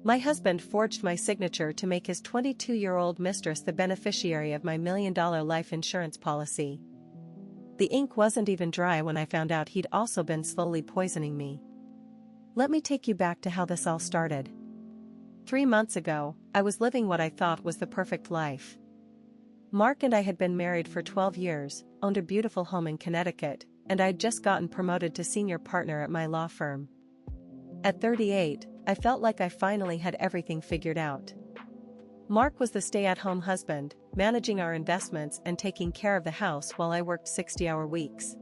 My husband forged my signature to make his 22-year-old mistress the beneficiary of my $1 million life insurance policy. The ink wasn't even dry when I found out he'd also been slowly poisoning me. Let me take you back to how this all started. 3 months ago, I was living what I thought was the perfect life. Mark and I had been married for 12 years, owned a beautiful home in Connecticut, and I'd just gotten promoted to senior partner at my law firm. At 38, I felt like I finally had everything figured out. Mark was the stay-at-home husband, managing our investments and taking care of the house while I worked 60-hour weeks.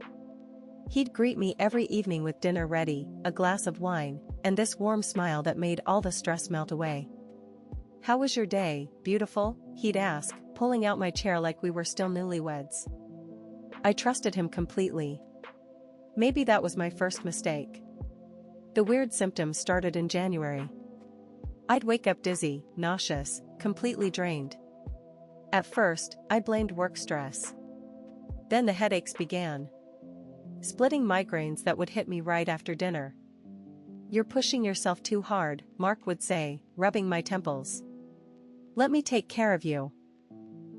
He'd greet me every evening with dinner ready, a glass of wine, and this warm smile that made all the stress melt away. "How was your day, beautiful?" he'd ask, pulling out my chair like we were still newlyweds. I trusted him completely. Maybe that was my first mistake. The weird symptoms started in January. I'd wake up dizzy, nauseous, completely drained. At first, I blamed work stress. Then the headaches began. Splitting migraines that would hit me right after dinner. "You're pushing yourself too hard," Mark would say, rubbing my temples. "Let me take care of you."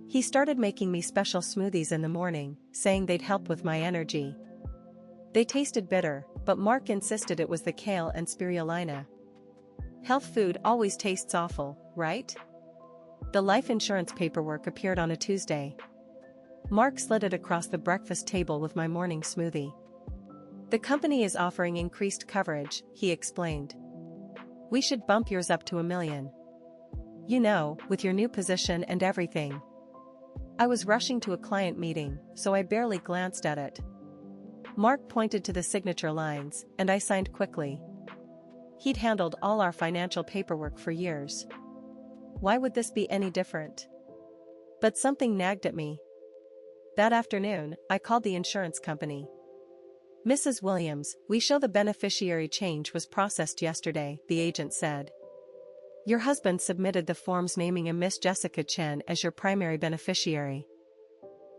He started making me special smoothies in the morning, saying they'd help with my energy. They tasted bitter, but Mark insisted it was the kale and spirulina. Health food always tastes awful, right? The life insurance paperwork appeared on a Tuesday. Mark slid it across the breakfast table with my morning smoothie. "The company is offering increased coverage," he explained. "We should bump yours up to $1 million. You know, with your new position and everything." I was rushing to a client meeting, so I barely glanced at it. Mark pointed to the signature lines, and I signed quickly. He'd handled all our financial paperwork for years. Why would this be any different? But something nagged at me. That afternoon, I called the insurance company. "Mrs. Williams, we show the beneficiary change was processed yesterday," the agent said. "Your husband submitted the forms naming a Miss Jessica Chen as your primary beneficiary."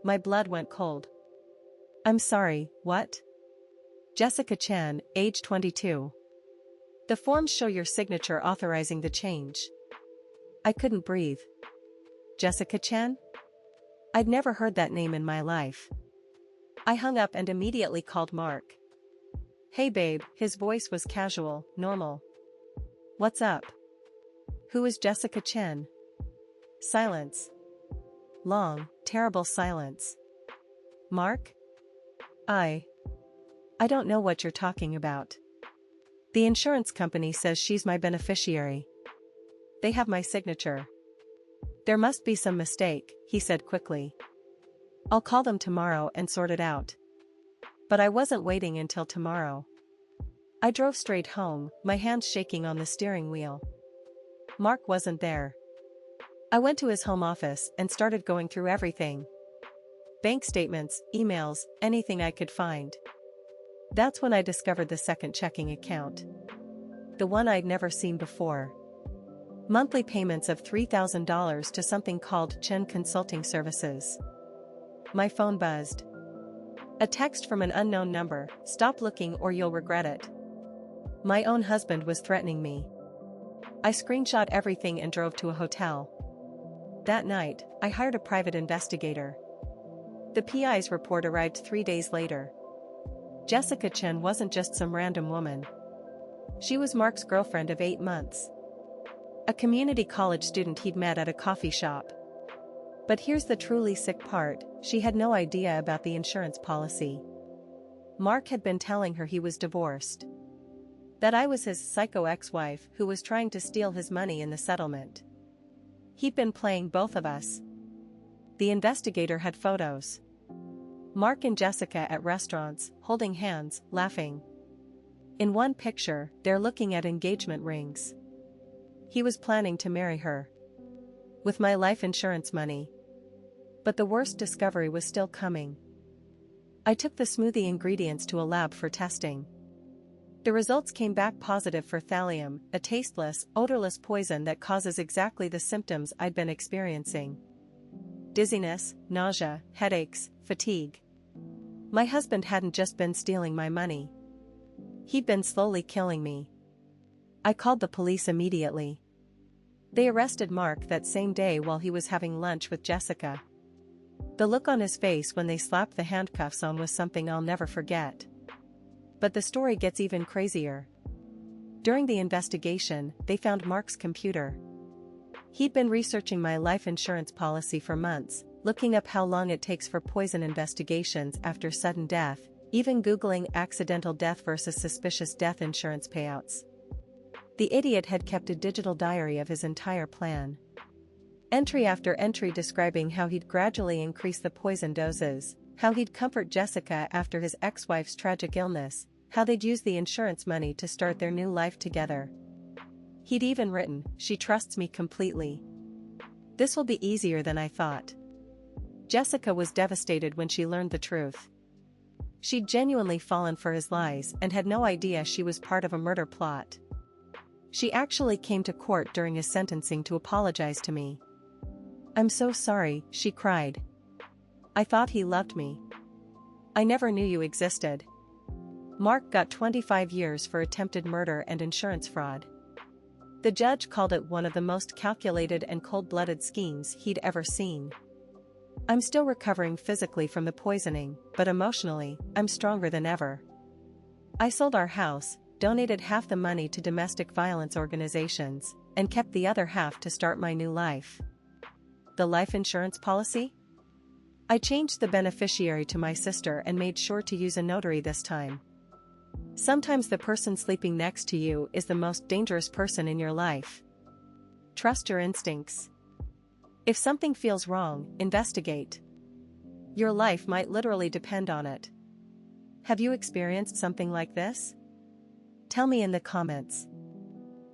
My blood went cold. "I'm sorry, what?" "Jessica Chen, age 22. The forms show your signature authorizing the change." I couldn't breathe. Jessica Chen? I'd never heard that name in my life. I hung up and immediately called Mark. "Hey babe," his voice was casual, normal. "What's up?" "Who is Jessica Chen?" Silence. Long, terrible silence. "Mark? I don't know what you're talking about. The insurance company says she's my beneficiary. They have my signature." "There must be some mistake," he said quickly. "I'll call them tomorrow and sort it out." But I wasn't waiting until tomorrow. I drove straight home, my hands shaking on the steering wheel. Mark wasn't there. I went to his home office and started going through everything. Bank statements, emails, anything I could find. That's when I discovered the second checking account. The one I'd never seen before. Monthly payments of $3,000 to something called Chen Consulting Services. My phone buzzed. A text from an unknown number: "Stop looking or you'll regret it." My own husband was threatening me. I screenshot everything and drove to a hotel. That night, I hired a private investigator. The PI's report arrived 3 days later. Jessica Chen wasn't just some random woman. She was Mark's girlfriend of 8 months. A community college student he'd met at a coffee shop. But here's the truly sick part: she had no idea about the insurance policy. Mark had been telling her he was divorced. That I was his psycho ex-wife who was trying to steal his money in the settlement. He'd been playing both of us. The investigator had photos. Mark and Jessica at restaurants, holding hands, laughing. In one picture, they're looking at engagement rings. He was planning to marry her. With my life insurance money. But the worst discovery was still coming. I took the smoothie ingredients to a lab for testing. The results came back positive for thallium, a tasteless, odorless poison that causes exactly the symptoms I'd been experiencing. Dizziness, nausea, headaches, fatigue. My husband hadn't just been stealing my money. He'd been slowly killing me. I called the police immediately. They arrested Mark that same day while he was having lunch with Jessica. The look on his face when they slapped the handcuffs on was something I'll never forget. But the story gets even crazier. During the investigation, they found Mark's computer. He'd been researching my life insurance policy for months, looking up how long it takes for poison investigations after sudden death, even Googling accidental death versus suspicious death insurance payouts. The idiot had kept a digital diary of his entire plan. Entry after entry describing how he'd gradually increase the poison doses, how he'd comfort Jessica after his ex-wife's tragic illness, how they'd use the insurance money to start their new life together. He'd even written, "She trusts me completely. This will be easier than I thought." Jessica was devastated when she learned the truth. She'd genuinely fallen for his lies and had no idea she was part of a murder plot. She actually came to court during his sentencing to apologize to me. "I'm so sorry," she cried. "I thought he loved me. I never knew you existed." Mark got 25 years for attempted murder and insurance fraud. The judge called it one of the most calculated and cold-blooded schemes he'd ever seen. "I'm still recovering physically from the poisoning, but emotionally, I'm stronger than ever. I sold our house, donated half the money to domestic violence organizations, and kept the other half to start my new life." The life insurance policy? "I changed the beneficiary to my sister and made sure to use a notary this time. Sometimes the person sleeping next to you is the most dangerous person in your life. Trust your instincts. If something feels wrong, investigate. Your life might literally depend on it." Have you experienced something like this? Tell me in the comments.